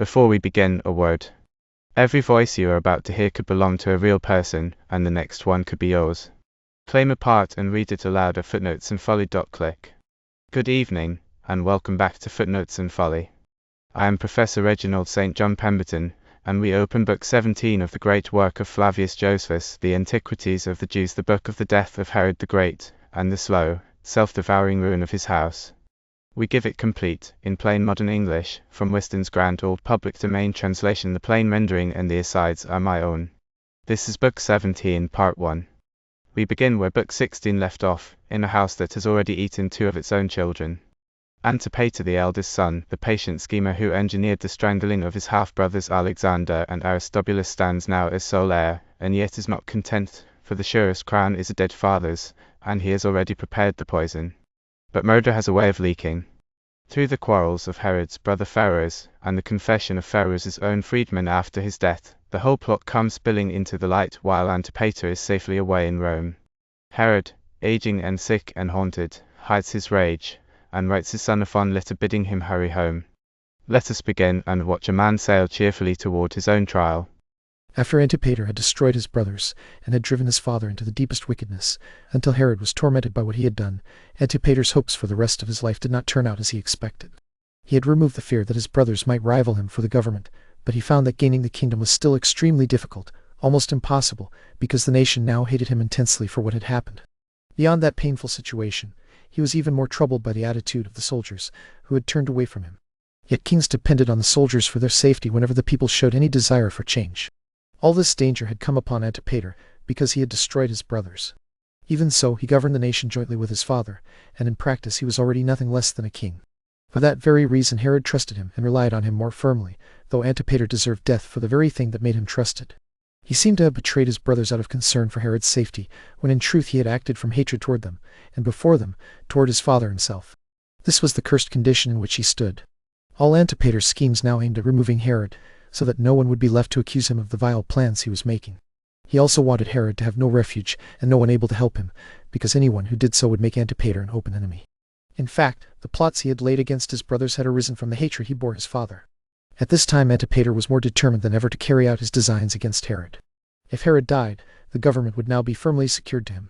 Before we begin, a word. Every voice you are about to hear could belong to a real person, and the next one could be yours. Claim a part and read it aloud at footnotesandfolly.click. Good evening, and welcome back to Footnotes and Folly. I am Professor Reginald St. John Pemberton, and we open Book 17 of the great work of Flavius Josephus, the Antiquities of the Jews, the book of the death of Herod the Great, and the slow, self-devouring ruin of his house. We give it complete, in plain modern English, from Whiston's grand old public domain translation. The plain rendering and the asides are my own. This is Book 17, Part 1. We begin where Book 16 left off, in a house that has already eaten two of its own children. Antipater, the eldest son, the patient schemer who engineered the strangling of his half-brothers Alexander and Aristobulus, stands now as sole heir, and yet is not content, for the surest crown is a dead father's, and he has already prepared the poison. But murder has a way of leaking. Through the quarrels of Herod's brother Pheroras, and the confession of Pheroras' own freedmen after his death, the whole plot comes spilling into the light while Antipater is safely away in Rome. Herod, aging and sick and haunted, hides his rage, and writes his son a fond letter bidding him hurry home. Let us begin and watch a man sail cheerfully toward his own trial. After Antipater had destroyed his brothers, and had driven his father into the deepest wickedness, until Herod was tormented by what he had done, Antipater's hopes for the rest of his life did not turn out as he expected. He had removed the fear that his brothers might rival him for the government, but he found that gaining the kingdom was still extremely difficult, almost impossible, because the nation now hated him intensely for what had happened. Beyond that painful situation, he was even more troubled by the attitude of the soldiers, who had turned away from him. Yet kings depended on the soldiers for their safety whenever the people showed any desire for change. All this danger had come upon Antipater, because he had destroyed his brothers. Even so, he governed the nation jointly with his father, and in practice he was already nothing less than a king. For that very reason Herod trusted him and relied on him more firmly, though Antipater deserved death for the very thing that made him trusted. He seemed to have betrayed his brothers out of concern for Herod's safety, when in truth he had acted from hatred toward them, and before them, toward his father himself. This was the cursed condition in which he stood. All Antipater's schemes now aimed at removing Herod, so that no one would be left to accuse him of the vile plans he was making. He also wanted Herod to have no refuge and no one able to help him, because anyone who did so would make Antipater an open enemy. In fact, the plots he had laid against his brothers had arisen from the hatred he bore his father. At this time Antipater was more determined than ever to carry out his designs against Herod. If Herod died, the government would now be firmly secured to him.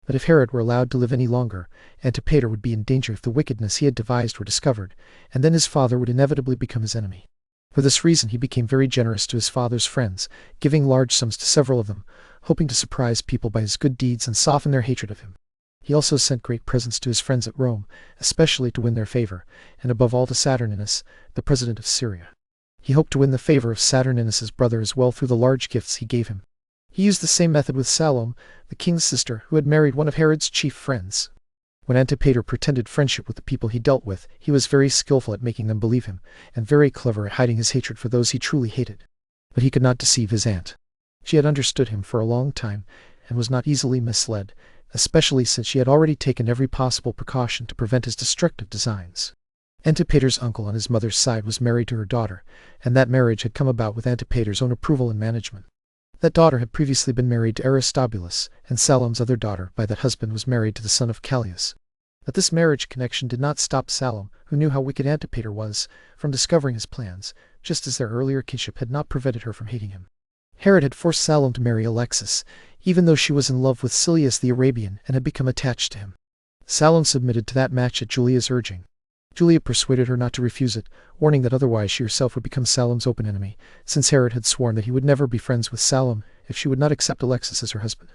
But if Herod were allowed to live any longer, Antipater would be in danger if the wickedness he had devised were discovered, and then his father would inevitably become his enemy. For this reason he became very generous to his father's friends, giving large sums to several of them, hoping to surprise people by his good deeds and soften their hatred of him. He also sent great presents to his friends at Rome, especially to win their favor, and above all to Saturninus, the president of Syria. He hoped to win the favor of Saturninus's brother as well through the large gifts he gave him. He used the same method with Salome, the king's sister, who had married one of Herod's chief friends. When Antipater pretended friendship with the people he dealt with, he was very skillful at making them believe him, and very clever at hiding his hatred for those he truly hated. But he could not deceive his aunt. She had understood him for a long time, and was not easily misled, especially since she had already taken every possible precaution to prevent his destructive designs. Antipater's uncle on his mother's side was married to her daughter, and that marriage had come about with Antipater's own approval and management. That daughter had previously been married to Aristobulus, and Salome's other daughter by that husband was married to the son of Callias. But this marriage connection did not stop Salome, who knew how wicked Antipater was, from discovering his plans, just as their earlier kinship had not prevented her from hating him. Herod had forced Salome to marry Alexis, even though she was in love with Silius the Arabian and had become attached to him. Salome submitted to that match at Julia's urging. Julia persuaded her not to refuse it, warning that otherwise she herself would become Salome's open enemy, since Herod had sworn that he would never be friends with Salome if she would not accept Alexis as her husband.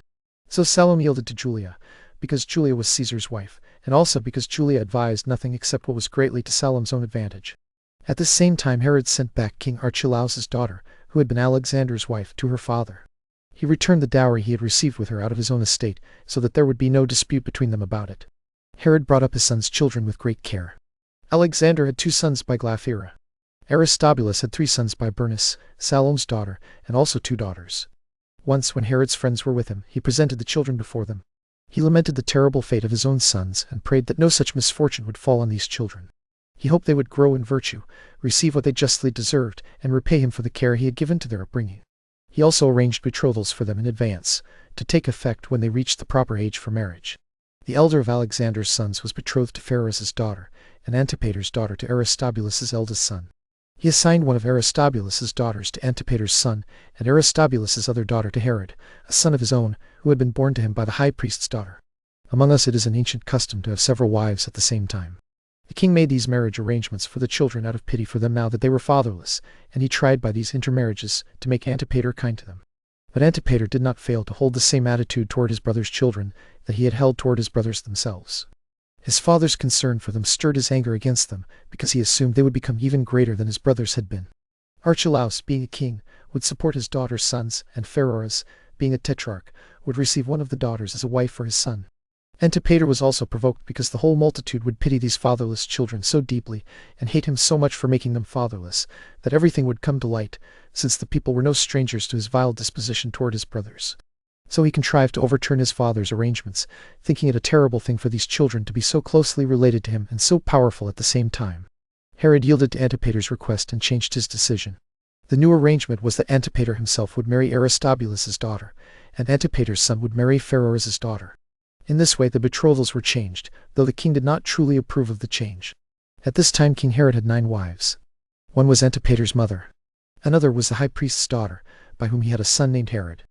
So Salome yielded to Julia, because Julia was Caesar's wife, and also because Julia advised nothing except what was greatly to Salome's own advantage. At this same time Herod sent back King Archelaus's daughter, who had been Alexander's wife, to her father. He returned the dowry he had received with her out of his own estate, so that there would be no dispute between them about it. Herod brought up his son's children with great care. Alexander had 2 sons by Glaphyra. Aristobulus had 3 sons by Bernice, Salome's daughter, and also 2 daughters. Once, when Herod's friends were with him, he presented the children before them. He lamented the terrible fate of his own sons, and prayed that no such misfortune would fall on these children. He hoped they would grow in virtue, receive what they justly deserved, and repay him for the care he had given to their upbringing. He also arranged betrothals for them in advance, to take effect when they reached the proper age for marriage. The elder of Alexander's sons was betrothed to Pheroras' daughter, and Antipater's daughter to Aristobulus's eldest son. He assigned one of Aristobulus's daughters to Antipater's son, and Aristobulus's other daughter to Herod, a son of his own, who had been born to him by the high priest's daughter. Among us it is an ancient custom to have several wives at the same time. The king made these marriage arrangements for the children out of pity for them now that they were fatherless, and he tried by these intermarriages to make Antipater kind to them. But Antipater did not fail to hold the same attitude toward his brother's children that he had held toward his brothers themselves. His father's concern for them stirred his anger against them, because he assumed they would become even greater than his brothers had been. Archelaus, being a king, would support his daughter's sons, and Pheroras, being a tetrarch, would receive one of the daughters as a wife for his son. Antipater was also provoked because the whole multitude would pity these fatherless children so deeply, and hate him so much for making them fatherless, that everything would come to light, since the people were no strangers to his vile disposition toward his brothers. So he contrived to overturn his father's arrangements, thinking it a terrible thing for these children to be so closely related to him and so powerful at the same time. Herod yielded to Antipater's request and changed his decision. The new arrangement was that Antipater himself would marry Aristobulus's daughter, and Antipater's son would marry Pheroras's daughter. In this way the betrothals were changed, though the king did not truly approve of the change. At this time King Herod had 9 wives. One was Antipater's mother. Another was the high priest's daughter, by whom he had a son named Herod.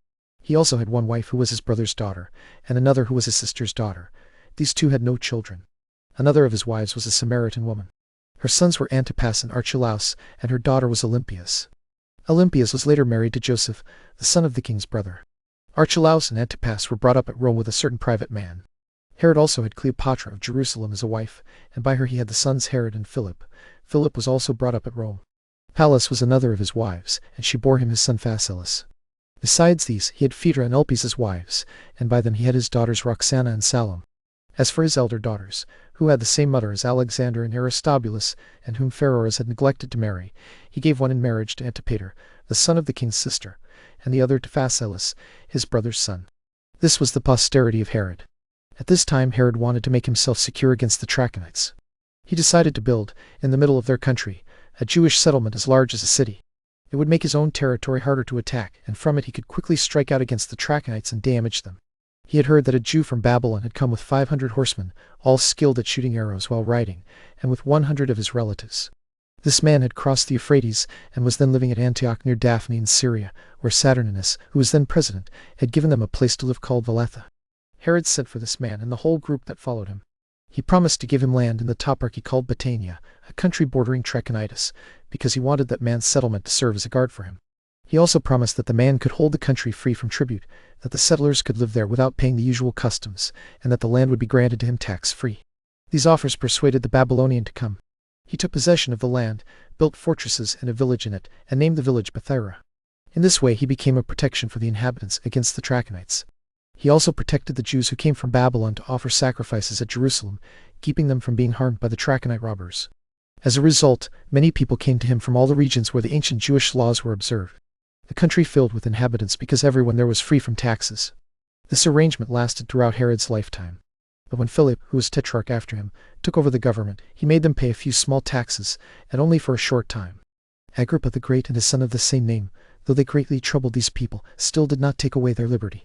He also had one wife who was his brother's daughter, and another who was his sister's daughter. These two had no children. Another of his wives was a Samaritan woman. Her sons were Antipas and Archelaus, and her daughter was Olympias. Olympias was later married to Joseph, the son of the king's brother. Archelaus and Antipas were brought up at Rome with a certain private man. Herod also had Cleopatra of Jerusalem as a wife, and by her he had the sons Herod and Philip. Philip was also brought up at Rome. Pallas was another of his wives, and she bore him his son Phasaelus. Besides these, he had Phaedra and Elpis as wives, and by them he had his daughters Roxana and Salome. As for his elder daughters, who had the same mother as Alexander and Aristobulus, and whom Pheroras had neglected to marry, he gave one in marriage to Antipater, the son of the king's sister, and the other to Phasaelus, his brother's son. This was the posterity of Herod. At this time Herod wanted to make himself secure against the Trachonites. He decided to build, in the middle of their country, a Jewish settlement as large as a city. It would make his own territory harder to attack, and from it he could quickly strike out against the Trachonites and damage them. He had heard that a Jew from Babylon had come with 500 horsemen, all skilled at shooting arrows while riding, and with 100 of his relatives. This man had crossed the Euphrates and was then living at Antioch near Daphne in Syria, where Saturninus, who was then president, had given them a place to live called Valetha. Herod sent for this man and the whole group that followed him. He promised to give him land in the toparchy called Batanea, a country bordering Trachonitis, because he wanted that man's settlement to serve as a guard for him. He also promised that the man could hold the country free from tribute, that the settlers could live there without paying the usual customs, and that the land would be granted to him tax-free. These offers persuaded the Babylonian to come. He took possession of the land, built fortresses and a village in it, and named the village Bethaira. In this way he became a protection for the inhabitants against the Trachonites. He also protected the Jews who came from Babylon to offer sacrifices at Jerusalem, keeping them from being harmed by the Trachonite robbers. As a result, many people came to him from all the regions where the ancient Jewish laws were observed. The country filled with inhabitants because everyone there was free from taxes. This arrangement lasted throughout Herod's lifetime. But when Philip, who was tetrarch after him, took over the government, he made them pay a few small taxes, and only for a short time. Agrippa the Great and his son of the same name, though they greatly troubled these people, still did not take away their liberty.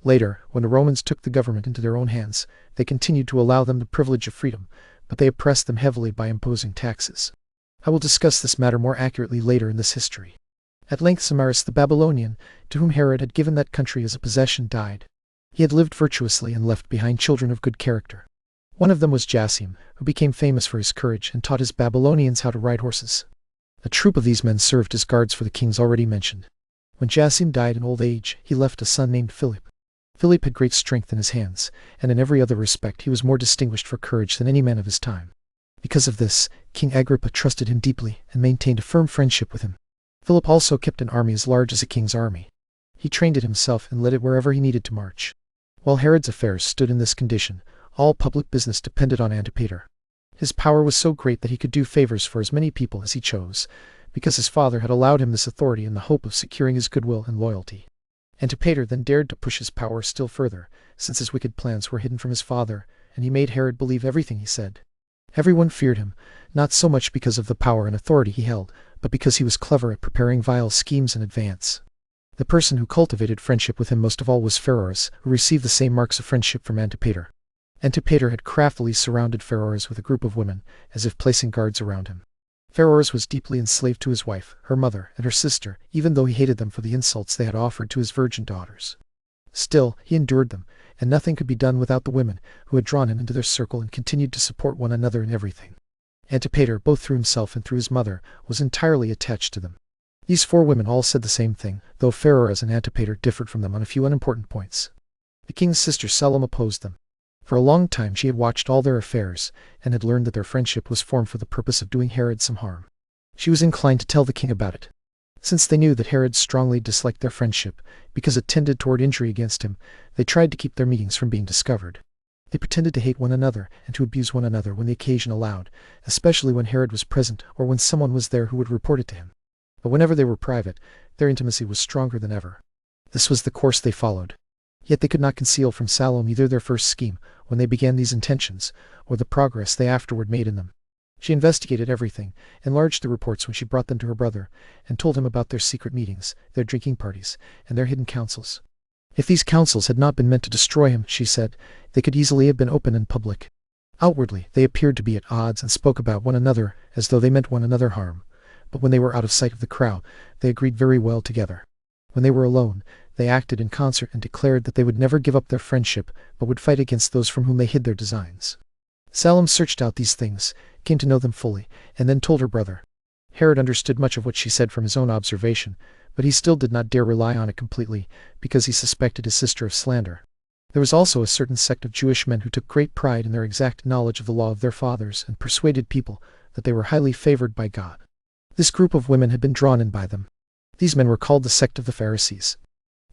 Later, when the Romans took the government into their own hands, they continued to allow them the privilege of freedom, but they oppressed them heavily by imposing taxes. I will discuss this matter more accurately later in this history. At length Zamaris the Babylonian, to whom Herod had given that country as a possession, died. He had lived virtuously and left behind children of good character. One of them was Jasim, who became famous for his courage and taught his Babylonians how to ride horses. A troop of these men served as guards for the kings already mentioned. When Jasim died in old age, he left a son named Philip. Philip had great strength in his hands, and in every other respect he was more distinguished for courage than any man of his time. Because of this, King Agrippa trusted him deeply and maintained a firm friendship with him. Philip also kept an army as large as a king's army. He trained it himself and led it wherever he needed to march. While Herod's affairs stood in this condition, all public business depended on Antipater. His power was so great that he could do favors for as many people as he chose, because his father had allowed him this authority in the hope of securing his goodwill and loyalty. Antipater then dared to push his power still further, since his wicked plans were hidden from his father, and he made Herod believe everything he said. Everyone feared him, not so much because of the power and authority he held, but because he was clever at preparing vile schemes in advance. The person who cultivated friendship with him most of all was Pheroras, who received the same marks of friendship from Antipater. Antipater had craftily surrounded Pheroras with a group of women, as if placing guards around him. Pheroras was deeply enslaved to his wife, her mother, and her sister, even though he hated them for the insults they had offered to his virgin daughters. Still, he endured them, and nothing could be done without the women, who had drawn him into their circle and continued to support one another in everything. Antipater, both through himself and through his mother, was entirely attached to them. These 4 women all said the same thing, though Pheroras and Antipater differed from them on a few unimportant points. The king's sister seldom opposed them. For a long time she had watched all their affairs, and had learned that their friendship was formed for the purpose of doing Herod some harm. She was inclined to tell the king about it. Since they knew that Herod strongly disliked their friendship, because it tended toward injury against him, they tried to keep their meetings from being discovered. They pretended to hate one another and to abuse one another when the occasion allowed, especially when Herod was present or when someone was there who would report it to him. But whenever they were private, their intimacy was stronger than ever. This was the course they followed. Yet they could not conceal from Salome either their first scheme, when they began these intentions, or the progress they afterward made in them. She investigated everything, enlarged the reports when she brought them to her brother, and told him about their secret meetings, their drinking parties, and their hidden councils. If these councils had not been meant to destroy him, she said, they could easily have been open and public. Outwardly, they appeared to be at odds and spoke about one another as though they meant one another harm. But when they were out of sight of the crowd, they agreed very well together. When they were alone, they acted in concert and declared that they would never give up their friendship, but would fight against those from whom they hid their designs. Salome searched out these things, came to know them fully, and then told her brother. Herod understood much of what she said from his own observation, but he still did not dare rely on it completely, because he suspected his sister of slander. There was also a certain sect of Jewish men who took great pride in their exact knowledge of the law of their fathers and persuaded people that they were highly favored by God. This group of women had been drawn in by them. These men were called the sect of the Pharisees.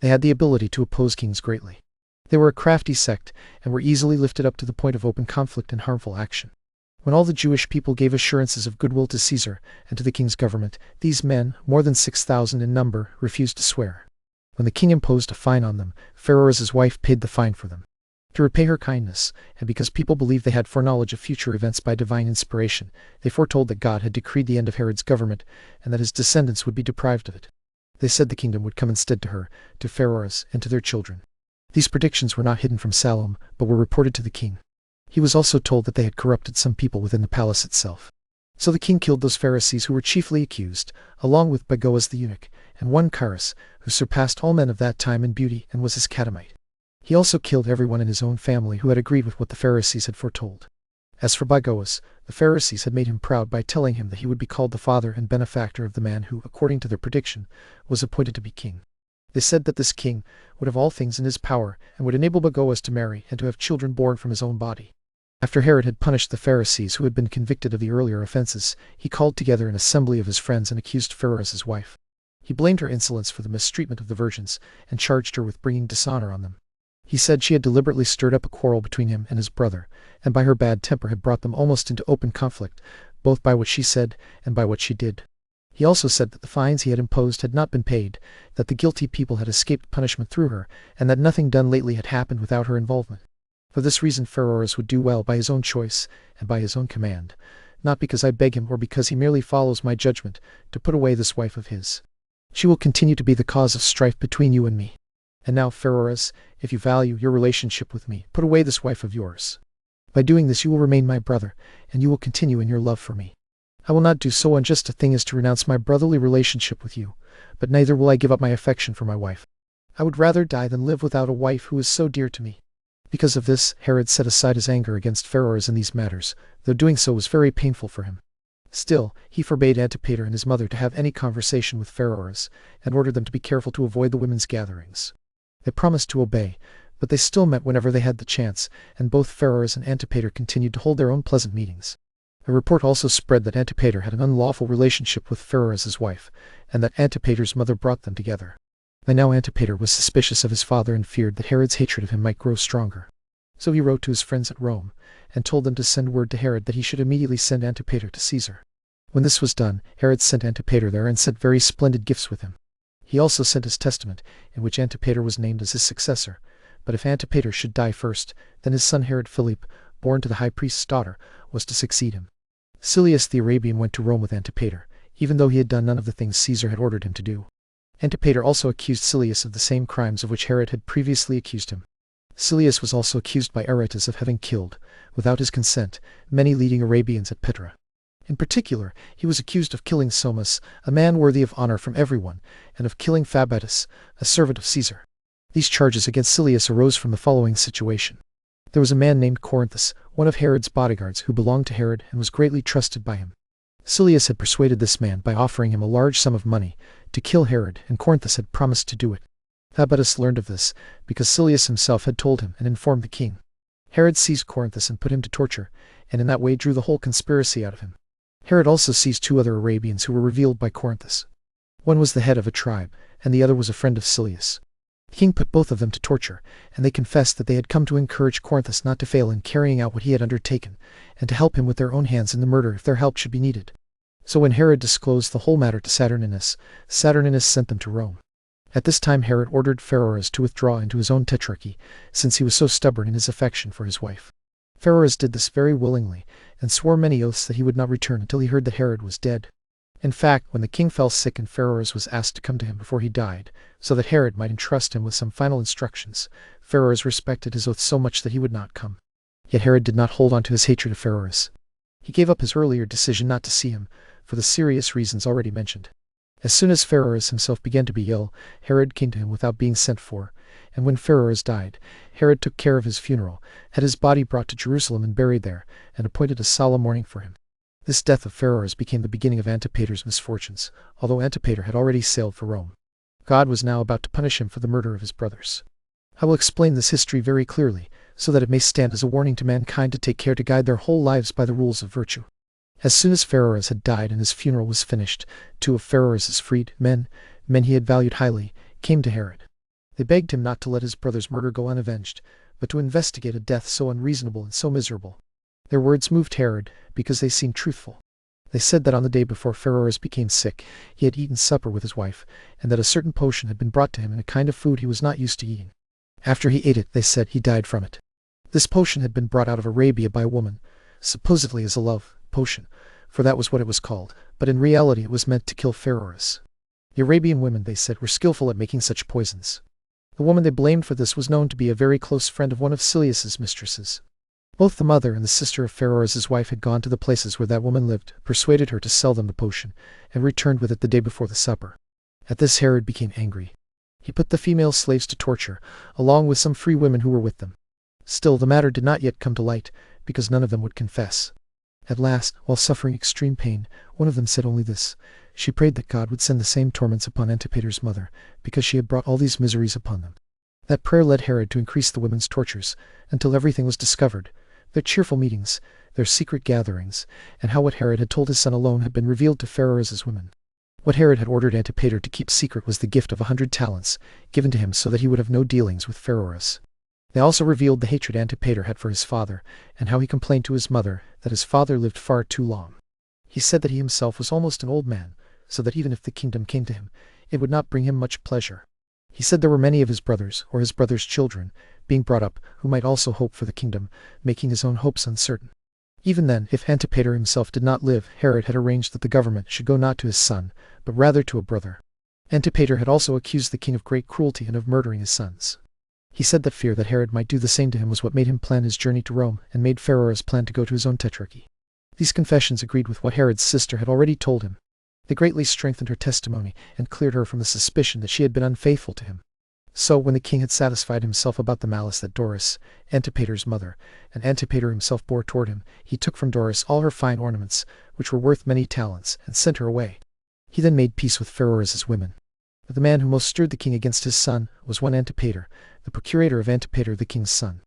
They had the ability to oppose kings greatly. They were a crafty sect, and were easily lifted up to the point of open conflict and harmful action. When all the Jewish people gave assurances of goodwill to Caesar and to the king's government, these men, more than 6,000 in number, refused to swear. When the king imposed a fine on them, Pheroras' wife paid the fine for them. To repay her kindness, and because people believed they had foreknowledge of future events by divine inspiration, they foretold that God had decreed the end of Herod's government, and that his descendants would be deprived of it. They said the kingdom would come instead to her, to Pheroras, and to their children. These predictions were not hidden from Salome, but were reported to the king. He was also told that they had corrupted some people within the palace itself. So the king killed those Pharisees who were chiefly accused, along with Bagoas the eunuch, and one Charis, who surpassed all men of that time in beauty and was his catamite. He also killed everyone in his own family who had agreed with what the Pharisees had foretold. As for Bagoas, the Pharisees had made him proud by telling him that he would be called the father and benefactor of the man who, according to their prediction, was appointed to be king. They said that this king would have all things in his power, and would enable Bagoas to marry and to have children born from his own body. After Herod had punished the Pharisees who had been convicted of the earlier offenses, he called together an assembly of his friends and accused Pheroras' wife. He blamed her insolence for the mistreatment of the virgins, and charged her with bringing dishonor on them. He said she had deliberately stirred up a quarrel between him and his brother, and by her bad temper had brought them almost into open conflict, both by what she said and by what she did. He also said that the fines he had imposed had not been paid, that the guilty people had escaped punishment through her, and that nothing done lately had happened without her involvement. For this reason Pheroras would do well by his own choice and by his own command, not because I beg him or because he merely follows my judgment, to put away this wife of his. She will continue to be the cause of strife between you and me. And now, Pheroras, if you value your relationship with me, put away this wife of yours. By doing this you will remain my brother, and you will continue in your love for me. I will not do so unjust a thing as to renounce my brotherly relationship with you, but neither will I give up my affection for my wife. I would rather die than live without a wife who is so dear to me. Because of this, Herod set aside his anger against Pheroras in these matters, though doing so was very painful for him. Still, he forbade Antipater and his mother to have any conversation with Pheroras, and ordered them to be careful to avoid the women's gatherings. They promised to obey, but they still met whenever they had the chance, and both Pheroras and Antipater continued to hold their own pleasant meetings. A report also spread that Antipater had an unlawful relationship with Pheroras' wife, and that Antipater's mother brought them together. And now Antipater was suspicious of his father and feared that Herod's hatred of him might grow stronger. So he wrote to his friends at Rome, and told them to send word to Herod that he should immediately send Antipater to Caesar. When this was done, Herod sent Antipater there and sent very splendid gifts with him. He also sent his testament, in which Antipater was named as his successor. But if Antipater should die first, then his son Herod Philip, born to the high priest's daughter, was to succeed him. Silius the Arabian went to Rome with Antipater, even though he had done none of the things Caesar had ordered him to do. Antipater also accused Silius of the same crimes of which Herod had previously accused him. Silius was also accused by Aretas of having killed, without his consent, many leading Arabians at Petra. In particular, he was accused of killing Somas, a man worthy of honor from everyone, and of killing Fabatus, a servant of Caesar. These charges against Silius arose from the following situation. There was a man named Corinthus, one of Herod's bodyguards, who belonged to Herod and was greatly trusted by him. Silius had persuaded this man by offering him a large sum of money to kill Herod, and Corinthus had promised to do it. Fabatus learned of this, because Silius himself had told him and informed the king. Herod seized Corinthus and put him to torture, and in that way drew the whole conspiracy out of him. Herod also seized 2 other Arabians who were revealed by Corinthus. One was the head of a tribe, and the other was a friend of Silius. The king put both of them to torture, and they confessed that they had come to encourage Corinthus not to fail in carrying out what he had undertaken, and to help him with their own hands in the murder if their help should be needed. So when Herod disclosed the whole matter to Saturninus, Saturninus sent them to Rome. At this time Herod ordered Pheroras to withdraw into his own tetrarchy, since he was so stubborn in his affection for his wife. Pheroras did this very willingly, and swore many oaths that he would not return until he heard that Herod was dead. In fact, when the king fell sick and Pheroras was asked to come to him before he died, so that Herod might entrust him with some final instructions, Pheroras respected his oath so much that he would not come. Yet Herod did not hold on to his hatred of Pheroras. He gave up his earlier decision not to see him, for the serious reasons already mentioned. As soon as Pheroras himself began to be ill, Herod came to him without being sent for, and when Pheroras died, Herod took care of his funeral, had his body brought to Jerusalem and buried there, and appointed a solemn mourning for him. This death of Pheroras became the beginning of Antipater's misfortunes, although Antipater had already sailed for Rome. God was now about to punish him for the murder of his brothers. I will explain this history very clearly, so that it may stand as a warning to mankind to take care to guide their whole lives by the rules of virtue. As soon as Pheroras had died and his funeral was finished, 2 of Pheroras's freedmen, men he had valued highly, came to Herod. They begged him not to let his brother's murder go unavenged, but to investigate a death so unreasonable and so miserable. Their words moved Herod, because they seemed truthful. They said that on the day before Pheroras became sick, he had eaten supper with his wife, and that a certain potion had been brought to him in a kind of food he was not used to eating. After he ate it, they said, he died from it. This potion had been brought out of Arabia by a woman, supposedly as a love potion, for that was what it was called, but in reality it was meant to kill Pheroras. The Arabian women, they said, were skillful at making such poisons. The woman they blamed for this was known to be a very close friend of one of Silius's mistresses. Both the mother and the sister of Pheroras's wife had gone to the places where that woman lived, persuaded her to sell them the potion, and returned with it the day before the supper. At this Herod became angry. He put the female slaves to torture, along with some free women who were with them. Still, the matter did not yet come to light, because none of them would confess. At last, while suffering extreme pain, one of them said only this. She prayed that God would send the same torments upon Antipater's mother, because she had brought all these miseries upon them. That prayer led Herod to increase the women's tortures, until everything was discovered, their cheerful meetings, their secret gatherings, and how what Herod had told his son alone had been revealed to Pheroras's women. What Herod had ordered Antipater to keep secret was the gift of 100 talents, given to him so that he would have no dealings with Pheroras. They also revealed the hatred Antipater had for his father, and how he complained to his mother that his father lived far too long. He said that he himself was almost an old man, so that even if the kingdom came to him, it would not bring him much pleasure. He said there were many of his brothers, or his brothers' children, being brought up, who might also hope for the kingdom, making his own hopes uncertain. Even then, if Antipater himself did not live, Herod had arranged that the government should go not to his son, but rather to a brother. Antipater had also accused the king of great cruelty and of murdering his sons. He said that fear that Herod might do the same to him was what made him plan his journey to Rome, and made Pheroras plan to go to his own tetrarchy. These confessions agreed with what Herod's sister had already told him. They greatly strengthened her testimony, and cleared her from the suspicion that she had been unfaithful to him. So, when the king had satisfied himself about the malice that Doris, Antipater's mother, and Antipater himself bore toward him, he took from Doris all her fine ornaments, which were worth many talents, and sent her away. He then made peace with Pheroras's women. But the man who most stirred the king against his son was one Antipater, the procurator of Antipater the king's son.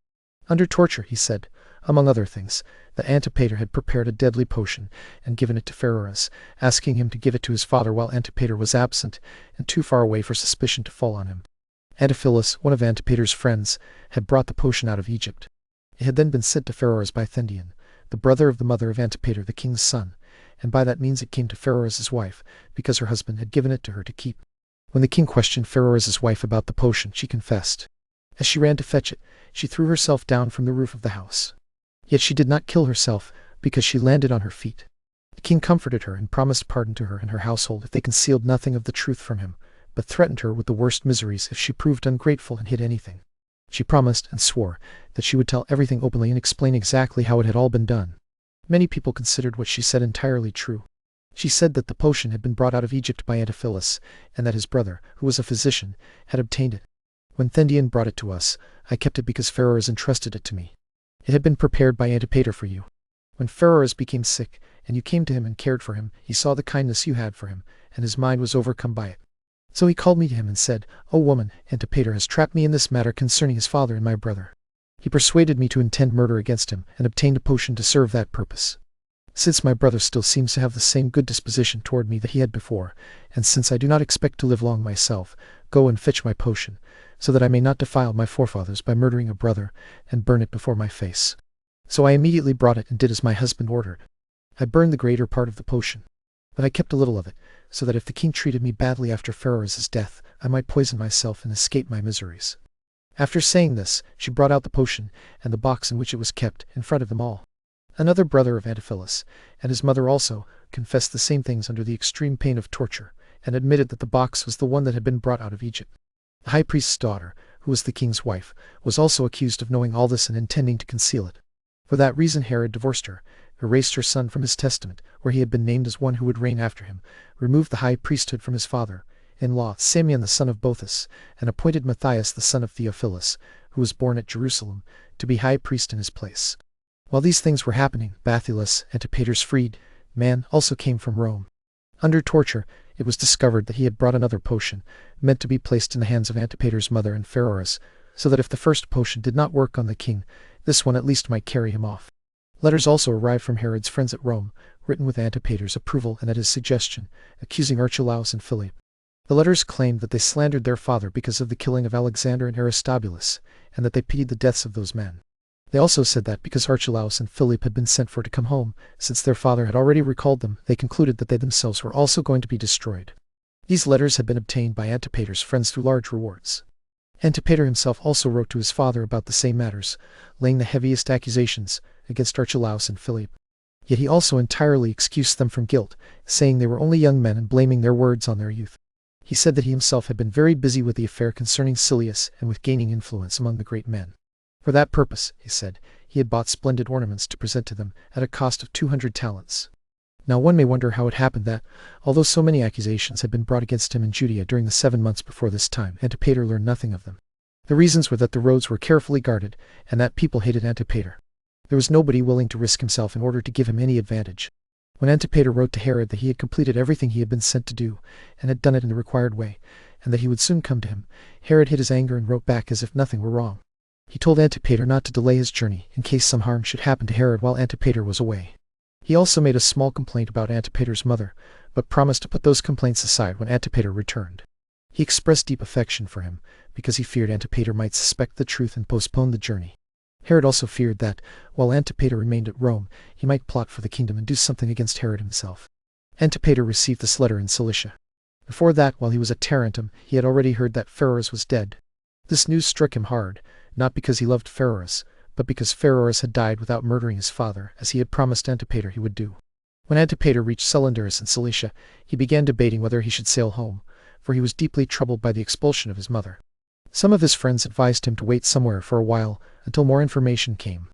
Under torture, he said, among other things, that Antipater had prepared a deadly potion, and given it to Pheroras, asking him to give it to his father while Antipater was absent, and too far away for suspicion to fall on him. Antiphilus, one of Antipater's friends, had brought the potion out of Egypt. It had then been sent to Pheroras by Thendion, the brother of the mother of Antipater the king's son, and by that means it came to Pheroras's wife, because her husband had given it to her to keep. When the king questioned Pheroras's wife about the potion, she confessed. As she ran to fetch it, she threw herself down from the roof of the house. Yet she did not kill herself, because she landed on her feet. The king comforted her and promised pardon to her and her household if they concealed nothing of the truth from him, but threatened her with the worst miseries if she proved ungrateful and hid anything. She promised and swore that she would tell everything openly and explain exactly how it had all been done. Many people considered what she said entirely true. She said that the potion had been brought out of Egypt by Antipater, and that his brother, who was a physician, had obtained it. When Thendion brought it to us, I kept it because Pheroras entrusted it to me. It had been prepared by Antipater for you. When Pheroras became sick, and you came to him and cared for him, he saw the kindness you had for him, and his mind was overcome by it. So he called me to him and said, O woman, Antipater has trapped me in this matter concerning his father and my brother. He persuaded me to intend murder against him, and obtained a potion to serve that purpose. Since my brother still seems to have the same good disposition toward me that he had before, and since I do not expect to live long myself, go and fetch my potion, so that I may not defile my forefathers by murdering a brother, and burn it before my face. So I immediately brought it and did as my husband ordered. I burned the greater part of the potion, but I kept a little of it, so that if the king treated me badly after Pheroras' death, I might poison myself and escape my miseries. After saying this, she brought out the potion, and the box in which it was kept, in front of them all. Another brother of Antipater, and his mother also, confessed the same things under the extreme pain of torture, and admitted that the box was the one that had been brought out of Egypt. The high priest's daughter, who was the king's wife, was also accused of knowing all this and intending to conceal it. For that reason Herod divorced her, erased her son from his testament, where he had been named as one who would reign after him, removed the high priesthood from his father-in-law Simeon the son of Boethus, and appointed Matthias the son of Theophilus, who was born at Jerusalem, to be high priest in his place. While these things were happening, Bathyllus, Antipater's freedman, also came from Rome. Under torture, it was discovered that he had brought another potion, meant to be placed in the hands of Antipater's mother and Pheroras, so that if the first potion did not work on the king, this one at least might carry him off. Letters also arrived from Herod's friends at Rome, written with Antipater's approval and at his suggestion, accusing Archelaus and Philip. The letters claimed that they slandered their father because of the killing of Alexander and Aristobulus, and that they pitied the deaths of those men. They also said that because Archelaus and Philip had been sent for to come home, since their father had already recalled them, they concluded that they themselves were also going to be destroyed. These letters had been obtained by Antipater's friends through large rewards. Antipater himself also wrote to his father about the same matters, laying the heaviest accusations against Archelaus and Philip. Yet he also entirely excused them from guilt, saying they were only young men and blaming their words on their youth. He said that he himself had been very busy with the affair concerning Silius and with gaining influence among the great men. For that purpose, he said, he had bought splendid ornaments to present to them at a cost of 200 talents. Now one may wonder how it happened that, although so many accusations had been brought against him in Judea during the 7 months before this time, Antipater learned nothing of them. The reasons were that the roads were carefully guarded, and that people hated Antipater. There was nobody willing to risk himself in order to give him any advantage. When Antipater wrote to Herod that he had completed everything he had been sent to do, and had done it in the required way, and that he would soon come to him, Herod hid his anger and wrote back as if nothing were wrong. He told Antipater not to delay his journey, in case some harm should happen to Herod while Antipater was away. He also made a small complaint about Antipater's mother, but promised to put those complaints aside when Antipater returned. He expressed deep affection for him, because he feared Antipater might suspect the truth and postpone the journey. Herod also feared that, while Antipater remained at Rome, he might plot for the kingdom and do something against Herod himself. Antipater received this letter in Cilicia. Before that, while he was at Tarentum, he had already heard that Pheroras was dead. This news struck him hard, not because he loved Pheroras, but because Pheroras had died without murdering his father, as he had promised Antipater he would do. When Antipater reached Celenderis in Cilicia, he began debating whether he should sail home, for he was deeply troubled by the expulsion of his mother. Some of his friends advised him to wait somewhere for a while until more information came.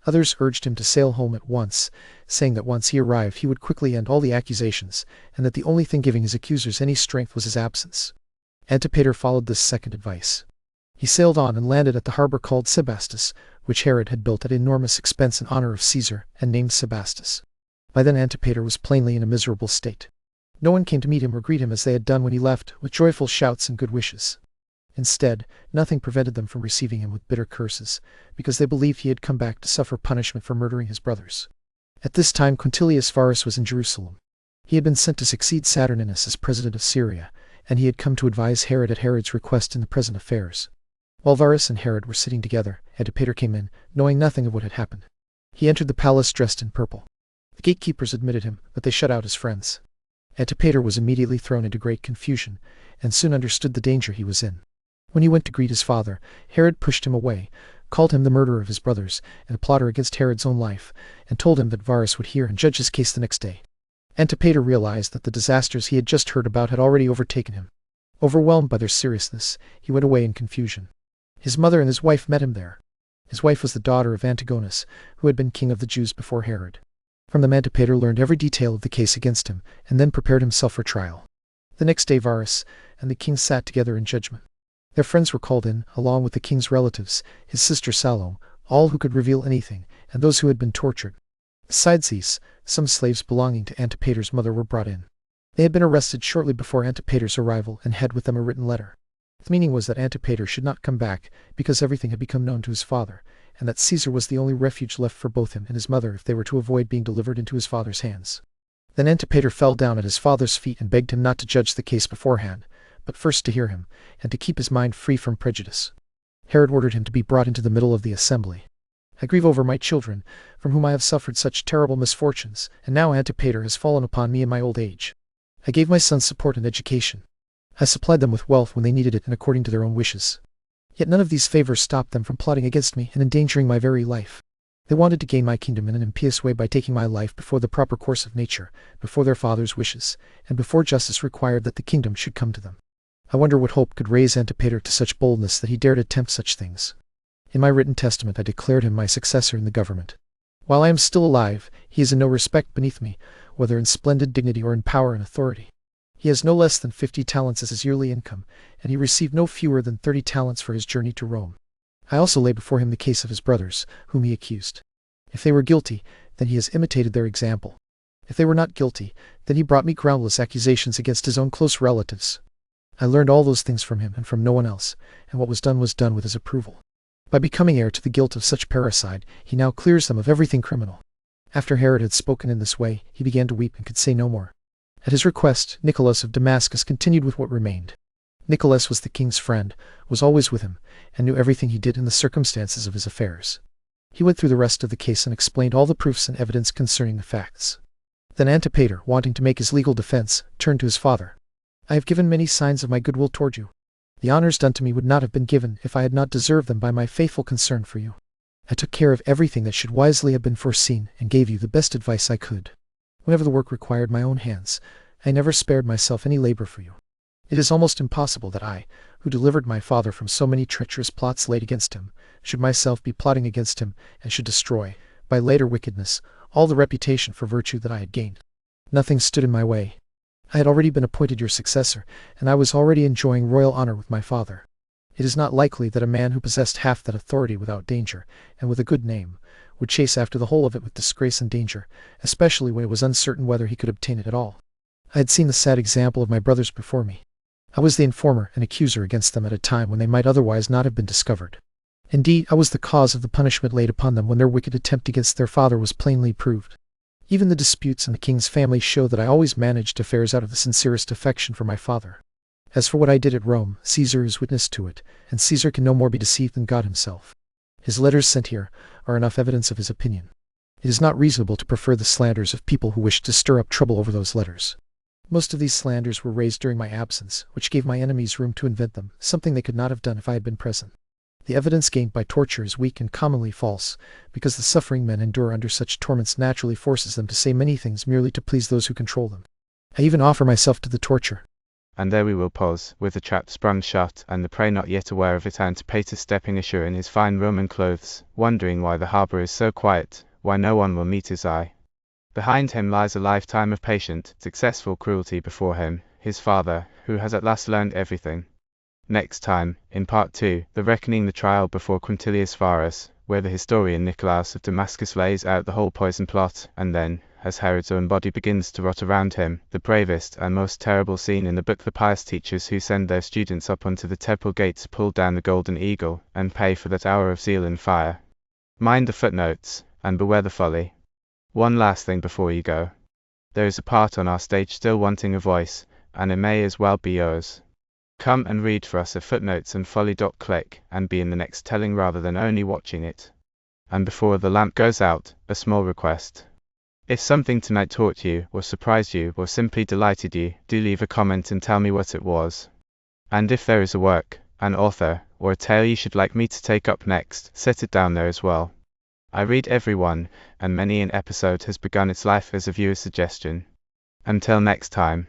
Others urged him to sail home at once, saying that once he arrived he would quickly end all the accusations, and that the only thing giving his accusers any strength was his absence. Antipater followed this second advice. He sailed on and landed at the harbor called Sebastus, which Herod had built at enormous expense in honor of Caesar, and named Sebastus. By then Antipater was plainly in a miserable state. No one came to meet him or greet him as they had done when he left, with joyful shouts and good wishes. Instead, nothing prevented them from receiving him with bitter curses, because they believed he had come back to suffer punishment for murdering his brothers. At this time Quintilius Varus was in Jerusalem. He had been sent to succeed Saturninus as president of Syria, and he had come to advise Herod at Herod's request in the present affairs. While Varus and Herod were sitting together, Antipater came in, knowing nothing of what had happened. He entered the palace dressed in purple. The gatekeepers admitted him, but they shut out his friends. Antipater was immediately thrown into great confusion, and soon understood the danger he was in. When he went to greet his father, Herod pushed him away, called him the murderer of his brothers, and a plotter against Herod's own life, and told him that Varus would hear and judge his case the next day. Antipater realized that the disasters he had just heard about had already overtaken him. Overwhelmed by their seriousness, he went away in confusion. His mother and his wife met him there. His wife was the daughter of Antigonus, who had been king of the Jews before Herod. From them Antipater learned every detail of the case against him, and then prepared himself for trial. The next day Varus and the king sat together in judgment. Their friends were called in, along with the king's relatives, his sister Salome, all who could reveal anything, and those who had been tortured. Besides these, some slaves belonging to Antipater's mother were brought in. They had been arrested shortly before Antipater's arrival and had with them a written letter. The meaning was that Antipater should not come back, because everything had become known to his father, and that Caesar was the only refuge left for both him and his mother if they were to avoid being delivered into his father's hands. Then Antipater fell down at his father's feet and begged him not to judge the case beforehand, but first to hear him, and to keep his mind free from prejudice. Herod ordered him to be brought into the middle of the assembly. I grieve over my children, from whom I have suffered such terrible misfortunes, and now Antipater has fallen upon me in my old age. I gave my sons support and education. I supplied them with wealth when they needed it and according to their own wishes. Yet none of these favors stopped them from plotting against me and endangering my very life. They wanted to gain my kingdom in an impious way by taking my life before the proper course of nature, before their father's wishes, and before justice required that the kingdom should come to them. I wonder what hope could raise Antipater to such boldness that he dared attempt such things. In my written testament I declared him my successor in the government. While I am still alive, he is in no respect beneath me, whether in splendid dignity or in power and authority. He has no less than 50 talents as his yearly income, and he received no fewer than 30 talents for his journey to Rome. I also lay before him the case of his brothers, whom he accused. If they were guilty, then he has imitated their example. If they were not guilty, then he brought me groundless accusations against his own close relatives. I learned all those things from him and from no one else, and what was done with his approval. By becoming heir to the guilt of such parricide, he now clears them of everything criminal. After Herod had spoken in this way, he began to weep and could say no more. At his request, Nicholas of Damascus continued with what remained. Nicholas was the king's friend, was always with him, and knew everything he did and the circumstances of his affairs. He went through the rest of the case and explained all the proofs and evidence concerning the facts. Then Antipater, wanting to make his legal defense, turned to his father. I have given many signs of my goodwill toward you. The honors done to me would not have been given if I had not deserved them by my faithful concern for you. I took care of everything that should wisely have been foreseen, and gave you the best advice I could. Whenever the work required my own hands, I never spared myself any labor for you. It is almost impossible that I, who delivered my father from so many treacherous plots laid against him, should myself be plotting against him, and should destroy, by later wickedness, all the reputation for virtue that I had gained. Nothing stood in my way. I had already been appointed your successor, and I was already enjoying royal honor with my father. It is not likely that a man who possessed half that authority without danger, and with a good name, would chase after the whole of it with disgrace and danger, especially when it was uncertain whether he could obtain it at all. I had seen the sad example of my brothers before me. I was the informer and accuser against them at a time when they might otherwise not have been discovered. Indeed, I was the cause of the punishment laid upon them when their wicked attempt against their father was plainly proved. Even the disputes in the king's family show that I always managed affairs out of the sincerest affection for my father. As for what I did at Rome, Caesar is witness to it, and Caesar can no more be deceived than God himself. His letters sent here are enough evidence of his opinion. It is not reasonable to prefer the slanders of people who wished to stir up trouble over those letters. Most of these slanders were raised during my absence, which gave my enemies room to invent them, something they could not have done if I had been present. The evidence gained by torture is weak and commonly false, because the suffering men endure under such torments naturally forces them to say many things merely to please those who control them. I even offer myself to the torture. And there we will pause, with the trap sprung shut, and the prey not yet aware of it, Antipater stepping ashore in his fine Roman clothes, wondering why the harbour is so quiet, why no one will meet his eye. Behind him lies a lifetime of patient, successful cruelty before him, his father, who has at last learned everything. Next time, in Part 2, the reckoning, the trial before Quintilius Pheroras, where the historian Nicolaus of Damascus lays out the whole poison plot, and then, as Herod's own body begins to rot around him, the bravest and most terrible scene in the book, the pious teachers who send their students up unto the temple gates pull down the golden eagle, and pay for that hour of zeal and fire. Mind the footnotes, and beware the folly. One last thing before you go. There is a part on our stage still wanting a voice, and it may as well be yours. Come and read for us at footnotesandfolly.click, and be in the next telling rather than only watching it. And before the lamp goes out, a small request. If something tonight taught you, or surprised you, or simply delighted you, do leave a comment and tell me what it was. And if there is a work, an author, or a tale you should like me to take up next, set it down there as well. I read every one, and many an episode has begun its life as a viewer's suggestion. Until next time.